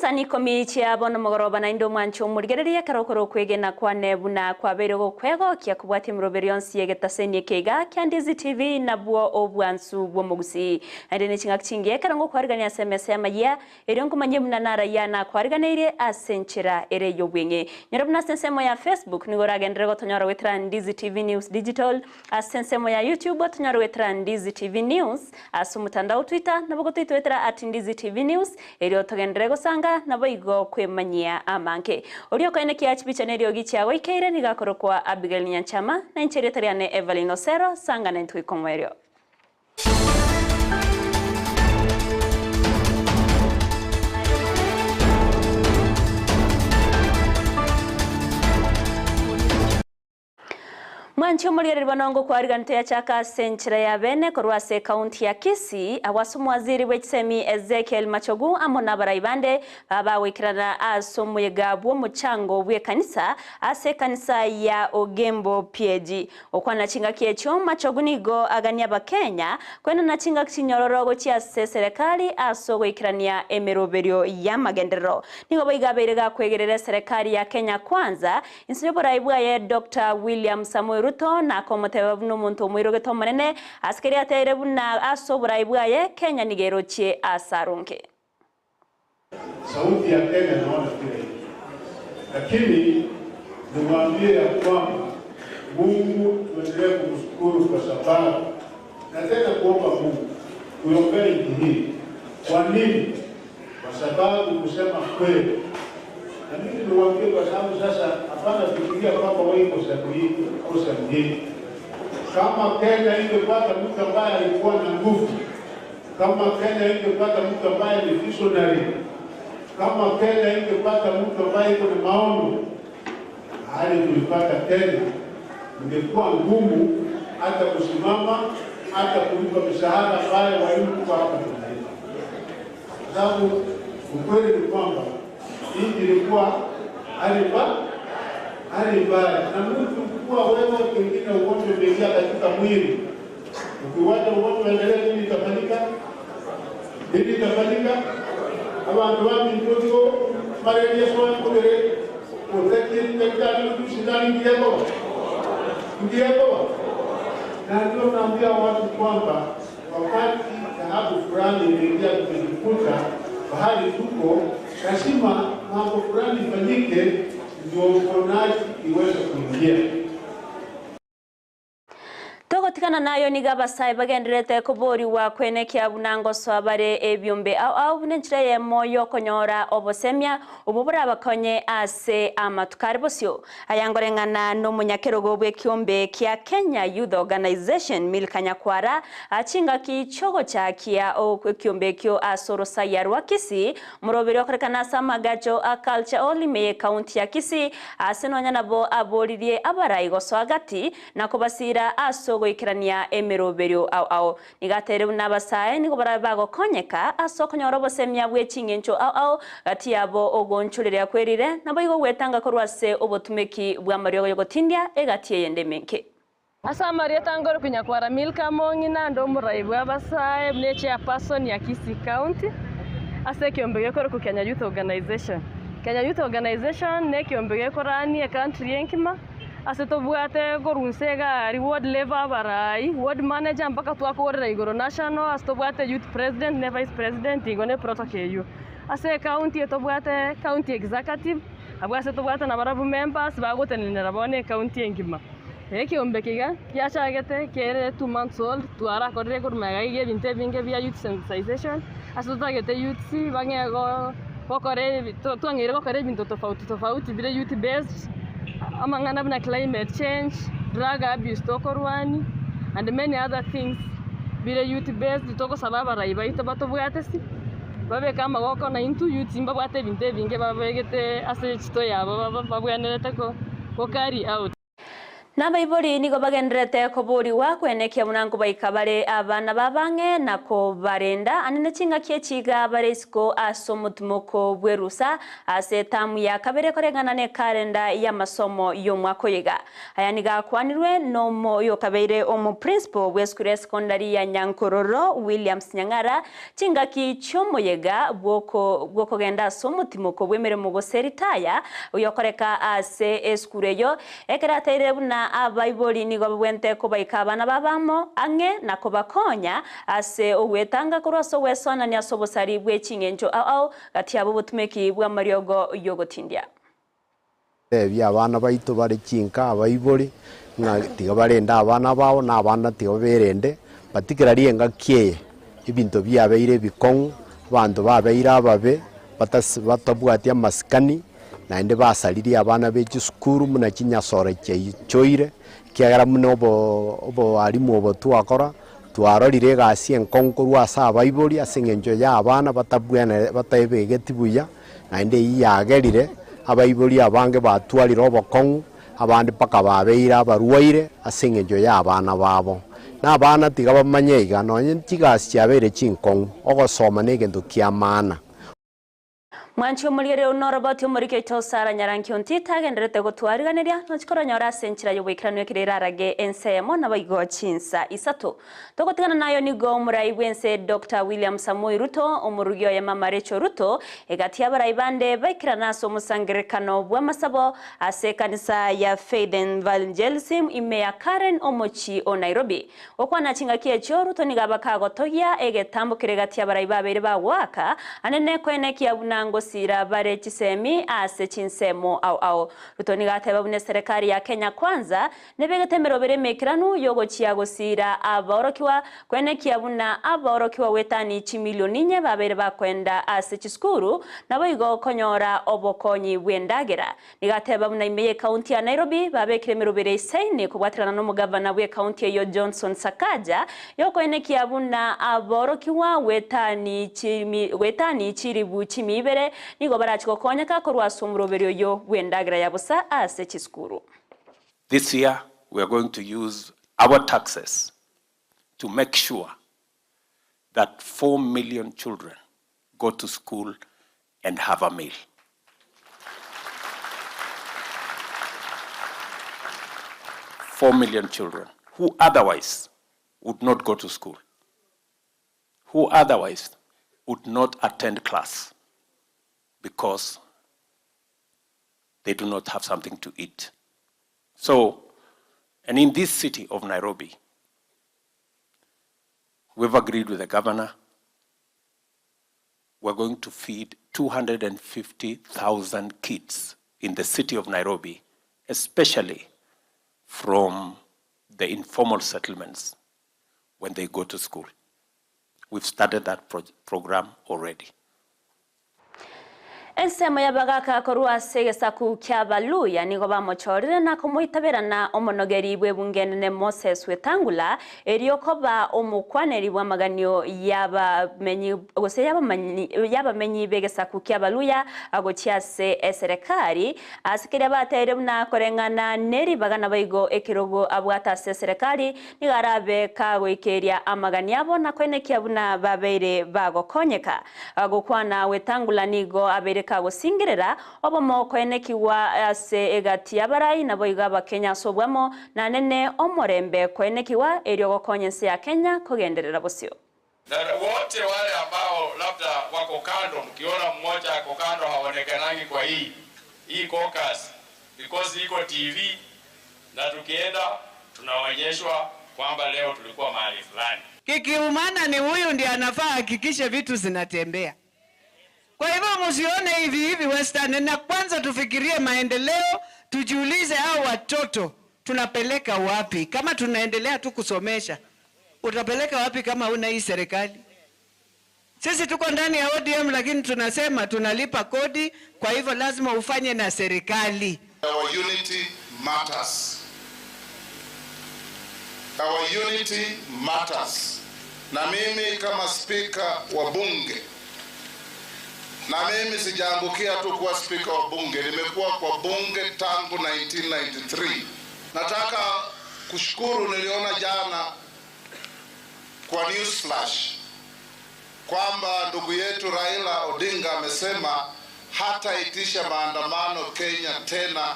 Sani Ikomi chia bono mogoroba na indo mwancho murigereria karokoro kwegena kwa nebu na kwa berego kwego kia kubwati mroberio nsiye getasenie kega kia Ndizi TV na buo obwansu buo Gusii ande ne chingak chingie karango kwarigania SMS Amayia eriongo manye munanara yana kwariganire asenchera ere yobwenge nyarabuna sensemo ya Facebook nigora gendrego tonyora wetra Ndizi TV News Digital asensemo ya YouTube tonyora wetra Ndizi TV News asumutandao Twitter na bogo twetra @Ndizi TV News erio togendrego sanga na boigo kwemanyia amanke orio koene kiachipicha nerio gicha waikeire nigakorokwa Abigail Nyanchama na incheretariane Everlyne Osero sanga na ntwikomwerio Mwancho muriere banongo kwa ariganto ya chaka senchira ya bene korwase kaunti ya Kisii awasumu waziri wechsemi Ezekiel Machogu amona baraibande baba wikirana asomu yegabu muchango bwe kanisa ase kanisa ya Ogembo PG okwana chinga kiecho Machogu nigo agania ba Kenya kwena na chinga kinyororogo chia serikali aso wikirania emeroberio ya magendero nigo boigaberega kwegerera serikali ya Kenya kwanza insiyo baraibwa ye Dr. William Samuel Ruto na komotewa muntu mwiroge tomanene askari atere buna asobura ibwaye Kenya nigerochie asarunke sauti ya Kenya naona kile lakini niwaambie ya kwamba Mungu tuendelee kumshukuru kwa sababu na tena kuomba Mungu kuombea nchi hii. Kwa nini? Kwa sababu kusema kweli. Na mimi niwaambie kwa sababu sasa hapana kufikiria kwamba wewe kosa mjini. Kama Kenya ingepata mtu ambaye alikuwa na nguvu, kama Kenya ingepata mtu ambaye ni visionary, kama Kenya ingepata mtu ambaye yuko na maono, hali tulipata Kenya ingekuwa ngumu hata kusimama, hata kulipa mishahara ambayo walikuwa hapa tunaipa. Sababu ukweli ni kwamba hii ilikuwa hali mbaya na mtu kuwa wewe kingine ugonjwa umeingia katika mwili ukiwacha ugonjwa endelee nini itafanyika abantu bami ndio malaria sio kule utaki daktari tushindani ndio na ndio naambia watu kwamba wakati taabu fulani imeingia kujikuta bahali tuko lazima mambo fulani ifanyike ndio uponaji iweze kuingia. Togotikana nayo nigaba sai bagenderete kubori wa kwenekia bunango swabare ebyombe au bunenchire ye moyo konyora obosemia obubura bakonye ase amatukarbosyo ayangorengana no munyakerogo bwe kiombe kia Kenya Youth Organization milkanya kwara achinga kichogo cha kia o kiombe kyo asoro sayarwa Kisii murobero korekana samagajo a culture olime county ya Kisii asenonya nabo aboririe abarayigo swagati na kubasira aso ikirania emeroberio au nigatere nabasaye niko barabago konyeka asokonyoro bosemya bwe chingencho au gati yabo ogonchurire akwerire nabayigo wetanga korwase obotumeki bwa mariyo yogotindia egati yendemenke asa mariyo tangoro kunyakwara milka mongina ndo muraibu abasaye mneche ya person ya Kisii County ase kiombege koro ku Kenya Youth Organization ne kiombege korani ya country yenkima aseto buate korunsega reward level barai ward manager mpaka twakorera igoro national aseto buate youth president ne vice president igone protocol ase county to buate county executive abwa aseto buate na barabu members bagotenera bone county engima ekiombekega kiachagete kere 2 months old twara korere kurmaga ige binte binge bia youth sensitization aseto tagete youth bangego kokore twangere kokore binto tofauti bile youth based amangana na climate change, drug abuse tokorwani and many other things bile youth based toko sababa raiba itabato bwatesi babe kama goko na into youth mbabwate binte binge babegete ase chito yabo babwanelete ko carry out Nabaibori nigo bagendrete kobori wa kwenekia munango baikabare abana babange nako barenda anene chinga kiechiga baresko asomutmoko bwerusa ase tamu ya kabere korengana ne kalenda ya masomo yo mwako yega aya niga kwanirwe no moyo kabeire omu principal weskure secondary ya Nyankororo Williams Nyangara chinga ki chomo yega bwoko genda asomutmoko bwemere mugoseritaya uyokoreka ase eskureyo ekeratere buna abaibori nigo bwente ko baikabana babamo ange nako bakonya ase owetanga kuroso wesona ni asobosari bwechingenjo au gati abo butumeki bwa mariogo yogotindia bya abana baito bari chinka abaibori na tiga barenda abana bawo na abana tiga berende particularly engakie ibinto byabeire bikon bantu babeira ababe batabwatia maskani naende basaliri abana bechi skuru muna chinyasore choire kiagara muno obo alimu obo twakora twarorire gasi enkonkoru asa abaibori asengenjo ya abana batabwana batebegetibuya naende yagerire abaibori abange batwarira obokon abandi paka babeira baruwaire asengenjo ya abana babo na abana tiga bamanyeiga no chigasi cyabere chinkon ogosoma negendo kiamana Mwanchi omulire unoroboti omurike tosara nyaranki ontita genderete gotwariganiria nochikoro nyora senchira yobwikirano ekirarage ensemo nabaigo Chinsa isato togotigana nayo nigo muraibwense Dr. William Samoei Ruto omurugyo ya Mama Rachel Ruto egati abaraibande baikirana so musangirekano bwa masabo ase kanisa ya Faith and Evangelism imeya Karen Omochi o Nairobi okwana chinga kiecho Ruto nigabaka gotogia egetambukire gati abaraiba ba waka anene kwenekia bunango sira bare chisemi ase chinsemo au Ruto nigateba bune serikali ya Kenya kwanza nebegetemero bere mekiranu yogo chiago sira aborokiwa kwenekia buna aborokiwa wetani 1 milioni nye babere bakwenda ase chiskuru nabo igo konyora obokonyi bwendagera nigateba buna imeye county ya Nairobi babekire merobere isaini kubwatirana no mugavana bwe county yo Johnson Sakaja yo kwenekia buna aborokiwa wetani chiribu chimibere nigo barachiko konyaka korwasumroberio yo wendagira yabusa ase chiskuru. This year we are going to use our taxes to make sure that 4 million children go to school and have a meal. Four million children who otherwise would not go to school, who otherwise would not attend class because they do not have something to eat. So, and in this city of Nairobi, we've agreed with the governor, we're going to feed 250,000 kids in the city of Nairobi, especially from the informal settlements when they go to school. We've started that program already. Ensemo ya bagaka korwa segesa ku kyabaluya nigo bamochorire na kumuitabera na omonogeri bwe bungene Moses Wetangula eriokoba omukwaneri bwa maganyo yaba menyi begesa ku kyabaluya agochiase eserekari asikire batere na korengana neri bagana baigo ekirogo abwata serekari nigarabe kagoikeria amaganiabo na kwenekia buna babeire bagokonyeka agokwana Wetangula nigo abere kago singirera obomo kwenekiwa ase egati abarai nabo igaba Kenya sobwamo na nene omorembe kwenekiwa eriogo konyense ya Kenya kugenderera bosio. Na wote wale ambao labda wako kando, mkiona mmoja ako kando haonekanangi kwa hii caucus because iko TV na tukienda tunaonyeshwa kwamba leo tulikuwa mahali fulani. Kikiumana ni huyu ndiye anafaa hakikishe vitu zinatembea. Kwa hivyo msione hivi Western, na kwanza tufikirie maendeleo, tujiulize hao watoto tunapeleka wapi? Kama tunaendelea tu kusomesha, utapeleka wapi kama una hii serikali? Sisi tuko ndani ya ODM lakini tunasema tunalipa kodi, kwa hivyo lazima ufanye na serikali. Our unity matters. Our unity matters. Na mimi kama speaker wa bunge, na mimi sijaangukia tu kuwa speaker wa bunge, nimekuwa kwa bunge tangu 1993. Nataka kushukuru, niliona jana kwa news flash kwamba ndugu yetu Raila Odinga amesema hataitisha maandamano Kenya tena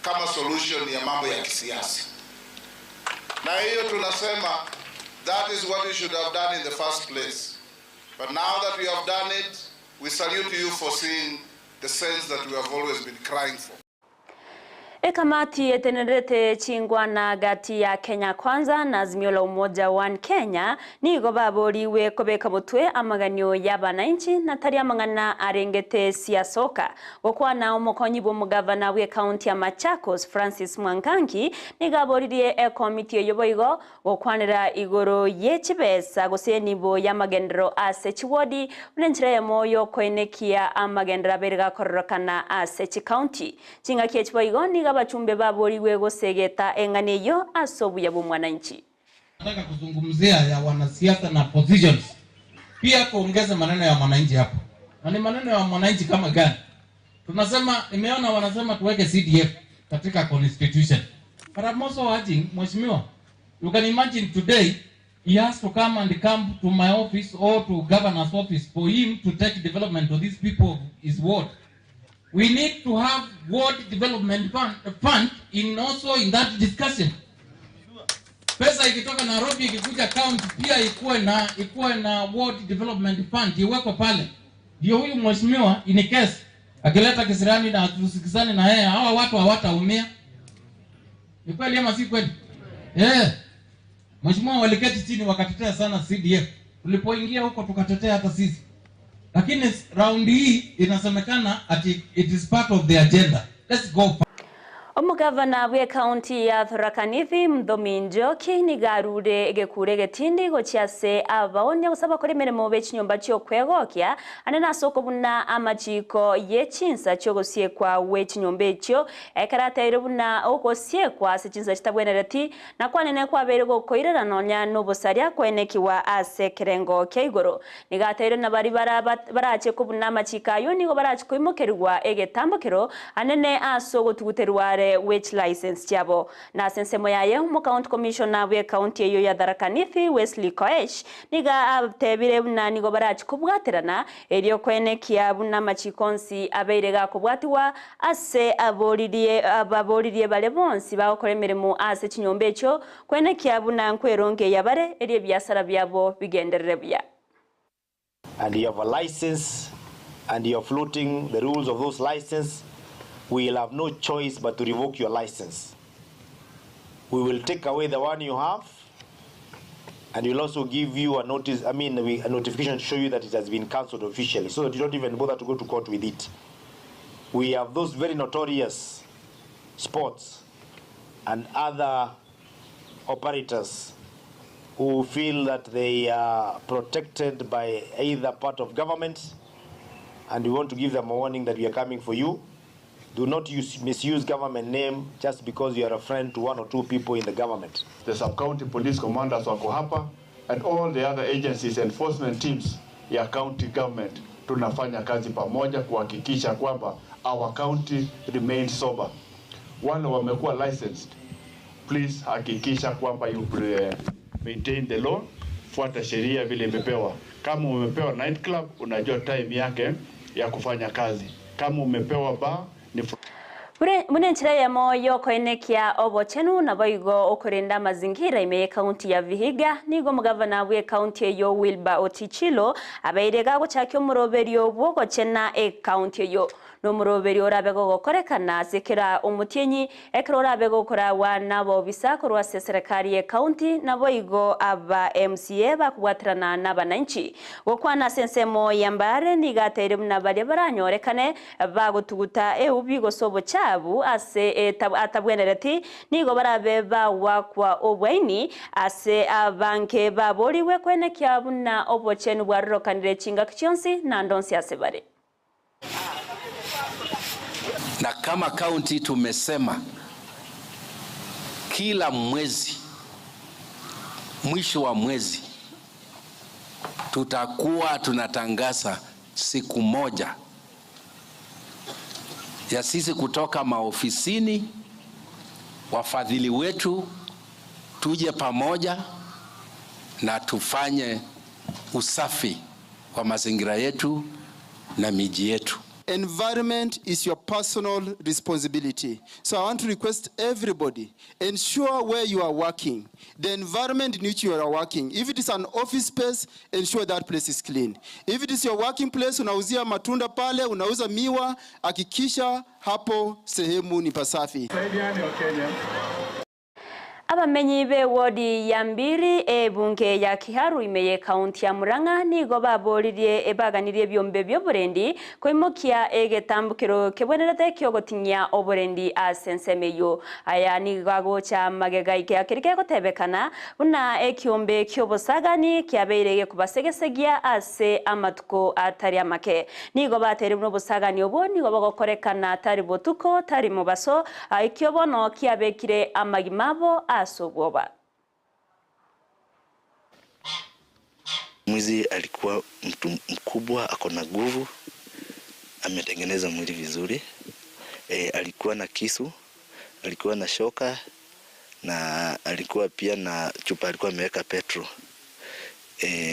kama solution ya mambo ya kisiasa. Na hiyo tunasema that is what we should have done in the first place. But now that we have done it, we salute you for seeing the sense that we have always been crying for. Kamati etenerete chingwana gati ya Kenya Kwanza na Azimio la Umoja One Kenya nigo baboriwe kobeka mutwe amaganyo y'abananchi na tari amangana arengete siasoka gukwana umukonyi bw'umugavana we county ya Machakos Francis Mwangangi nigaboririe komite yoboigo gukwanira igoro yechibesa gusenibo y'amagendero ase chiwodi unenchira yamoyo kwenekia amagendera berega kororokana ase county chinga kiechboigo niga bachumbe baboriwe gosegeta enganeyo asobuya bumwananchi. Nataka kuzungumzia ya wanasiasa na positions. Pia kuongeza maneno ya mwananchi hapo. Na ni maneno ya mwananchi kama gani? Tunasema nimeona wanasema tuweke CDF katika constitution. But I'm also urging Mheshimiwa, you can imagine today he has to come to my office or to governor's office for him to take development to these people is ward. We need to have ward development fund in also in that discussion. Pesa ikitoka Nairobi ikikuja county pia ikuwe na ward development fund iweko pale. Ndio huyu mheshimiwa in case akileta kisirani na tusikizane na yeye hawa watu hawataumia. Ni kweli ama si kweli? Mheshimiwa waliketi chini wakatetea sana CDF. Tulipoingia huko tukatetea hata sisi. Lakini round hii inasemekana ati it is part of the agenda. Let's go. Omugavana we county ya Tharaka Nithi Muthomi Njoki nigarure egekure getindi gochiase abaonya gusaba kuri mirimo bechinyomba cyo kwegokia anena soko buna amachiko ye Chinsa cyo gosiekwa we chinyombe cyo ekarateire buna ogosiekwa se Chinsa chitabwenereti na kwanene kwa bere gokoirera nonya nobosaria kwenekiwa ase kerengo keigoro nigateire na bari barache kubuna amachika yo nigo barache koimokerwa egetambokero anene aso gotuguterwa which license chabo na sensemo yaye mu county commissioner we county yo ya Tharaka Nithi Wesley Koech niga abtebire buna nigo barachi kubwaterana eriyo kwenekia buna machikonsi abeirega kubwatiwa ase aboririe bale bonsi bakore mirimo ase chinyombe cyo kwenekia buna nkweronge yabare eriye byasara byabo bigenderere bya. And you have a license and you are flouting the rules of those license, we will have no choice but to revoke your license. We will take away the one you have, and we'll also give you a notice, a notification to show you that it has been cancelled officially, so that you don't even bother to go to court with it. We have those very notorious sports and other operators who feel that they are protected by either part of government, and we want to give them a warning that we are coming for you. Do not misuse government name just because you are a friend to one or two people in the government. The sub-county police commanders wako hapa and all the other agencies, enforcement teams ya county government tunafanya kazi pamoja kuhakikisha kwamba our county remains sober. Wale wamekuwa licensed, please hakikisha kwamba you maintain the law, fuata sheria vile imepewa. Kama umepewa night club, unajua time yake ya kufanya kazi. Kama umepewa bar, Munenchira ya moyo kwenekia obochenu na boigo okurinda mazingira ime county ya Vihiga nigo mugavana we county yo Wilba Otichilo abairega guchakyo muroberio bwo chena county yo no muroberio rabego gokorekana sikira umutienyi ekro rabego kora wana bo bisako rwa serikali ya county na boigo aba MCA bakubwatirana n'abananchi gokwana sensemo yambare nigatere munabare baranyorekane bagutuguta ubigo sobo chabu ase atabwenereti nigo barabeba wakwa obweni ase abanke baboriwe kwenekia buna obochenu bwarokanire chinga kichonsi na ndonsi asebare. Na kama county tumesema kila mwezi, mwisho wa mwezi tutakuwa tunatangaza siku moja ya sisi kutoka maofisini wafadhili wetu tuje pamoja na tufanye usafi wa mazingira yetu na miji yetu. Environment is your personal responsibility. So I want to request everybody, ensure where you are working, the environment in which you are working. If it is an office space, ensure that place is clean. If it is your working place, unauzia matunda pale, unauza miwa, hakikisha hapo sehemu ni pasafi. Abamenyi be wodi ya mbiri bunge ya Kiharu imeye kaunti ya Murang'a nigo baboririe ebaganirie byombe byoburendi koimokia egetambukiro kebwenerete kyogotinya oburendi asensemeyo aya nigago cha magega ike kirike gotebekana buna ekyombe kyobosagani kyabeirege kubasegesegia ase amatuko atari amake nigo bateri buno busagani obo nigo bagokorekana tari botuko tari mubaso ikyobono kyabekire amagimabo asogoba. Mwizi alikuwa mtu mkubwa, akona nguvu, ametengeneza mwili vizuri. Alikuwa na kisu, alikuwa na shoka na alikuwa pia na chupa alikuwa ameweka petrol.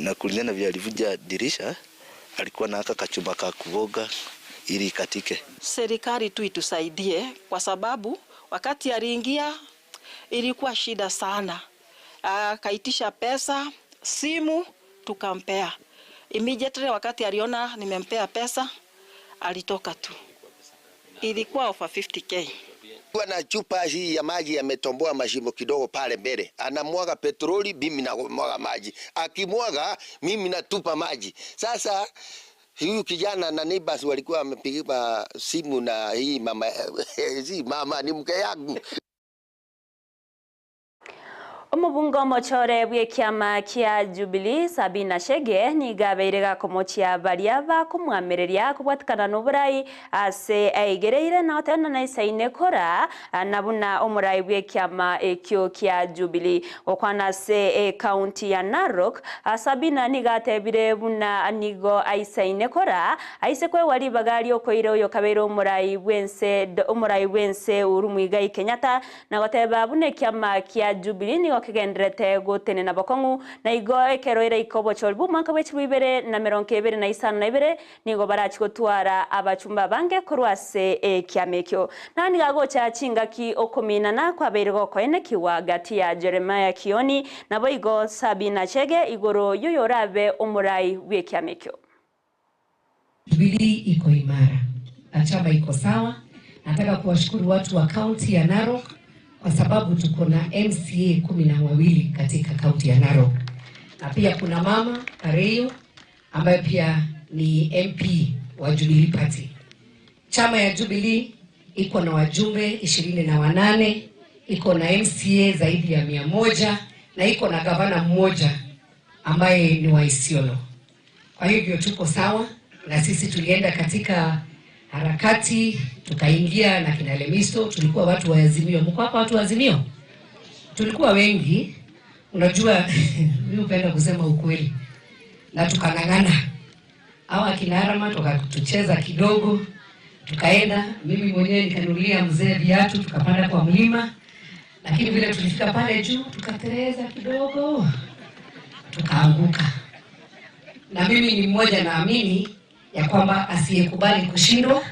Na kulingana vile alivuja dirisha, alikuwa na kachuma ka kuvoga ili katike. Serikali tu itusaidie kwa sababu wakati aliingia ilikuwa shida sana. Kaitisha pesa, simu, tukampea. Immediately wakati aliona nimempea pesa, alitoka tu. Ilikuwa over 50k. Kwa na chupa hii ya maji ametomboa mashimo kidogo pale mbele. Anamwaga petroli, mimi namwaga maji. Akimwaga, mimi natupa maji. Sasa huyu kijana na neighbors walikuwa wamepigiwa simu na hii mama, mama ni mke yangu. Omubungo mochore bw'ekyama kya Jubilee Sabina Chege nigabeirega komochia baria bakumwamereria kubwatikana n'oburayi ase aigereire na otena na isaine kora nabuna omurai bw'ekyama ekyo kya Jubilee okwana se county ya Narok. Sabina nigatebire buna nigo aisaine kora aise kwe wali bagali okoire oyo kabeire omurai bwense urumwiga Kenyatta na goteba bune kyama kya Jubilee nigo kigendrete gotene na bakongu na igo ekeroira ikobo cholbu mwaka wechi wibere na meronke ibere na isano na ibere nigo barachi gotwara abachumba bange kurwase kiamekyo na nigago cha chinga ki okomina na kwa beirgo koene kiwa gati ya Jeremiah Kioni na boigo Sabina Chege igoro yoyorabe omurai wekiamekyo. Jubilee iko imara, chama iko sawa. Nataka kuwashukuru watu wa county ya Narok kwa sababu tuko na MCA 12 katika kaunti ya Narok. Na pia kuna mama Kareyo ambaye pia ni MP wa Jubilee Party. Chama ya Jubilee iko na wajumbe 28, iko na MCA zaidi ya 100 na iko na gavana mmoja ambaye ni wa Isiolo. Kwa hivyo tuko sawa na sisi tulienda katika harakati tukaingia na kina Lemisto, tulikuwa watu wa Azimio. Mko hapa watu wa Azimio? Tulikuwa wengi. Unajua mimi upenda kusema ukweli. Na tukangangana. Hawa kina Arama tukatucheza kidogo. Tukaenda, mimi mwenyewe nikanunulia mzee viatu, tukapanda kwa mlima. Lakini vile tulifika pale juu, tukatereza kidogo. Tukaanguka. Na mimi ni mmoja naamini ya kwamba asiyekubali kushindwa.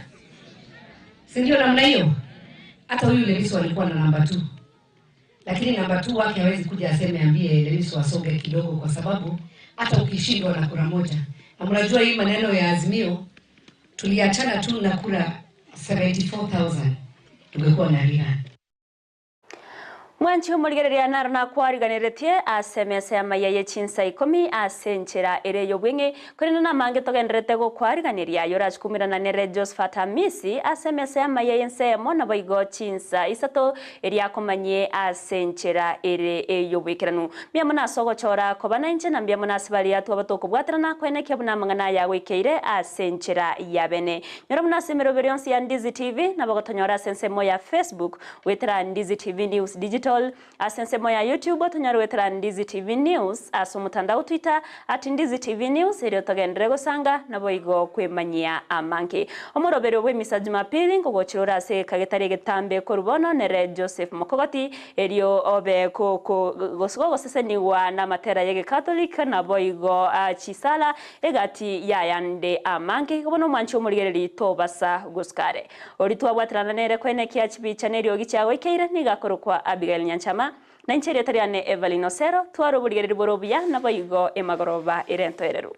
Si ndio namna hiyo? Hata huyu Lemiso alikuwa na namba 2. Lakini namba 2 wake hawezi kuja aseme ambie Lemiso asonge kidogo kwa sababu hata ukishindwa na kura moja. Na mnajua hii maneno ya Azimio tuliachana tu na kura 74,000. Tungekuwa na ria. Mwanchi umurigereria narna kwariganiretie asemese Amayia Chinsa Ikomi asenchera ere yobwinge kurina na mange togendrete go kwariganiria yoraj kumirana nere Josephat Hamisi asemese Amayia nsemo na boigo Chinsa isato eria komanye asenchera ere yobwikiranu miamuna sogo chora kobana inche na miamuna sibali atu abatoko bwatrana kwene kebuna mangana ya wikeire asenchera yabene nyoromuna semero verionsi ya Ndizi TV na bagotonyora sensemo ya Facebook wetra Ndizi TV News Digital digital asensemo ya YouTube tunyarwetera Ndizi TV News aso mutandao Twitter @Ndizi TV News iri togendere gusanga nabo igo kwemanyia amanki omorobero we misa Jumapili ngogochirora se kagetari getambe korubono nere Joseph Mokogoti erio obe ko gosgo seseni wa na matera yege Catholic nabo igo chisala egati yayande amanki kobono mancho murigereri tobasa guskare oritwa bwatrana nere kwene kia chibicha nerio gichawe keira nigakorukwa Abigail Nyanchama na incheri tariane Everlyne Osero twaro burigereri borobuya nabo igo emagoroba irento ereru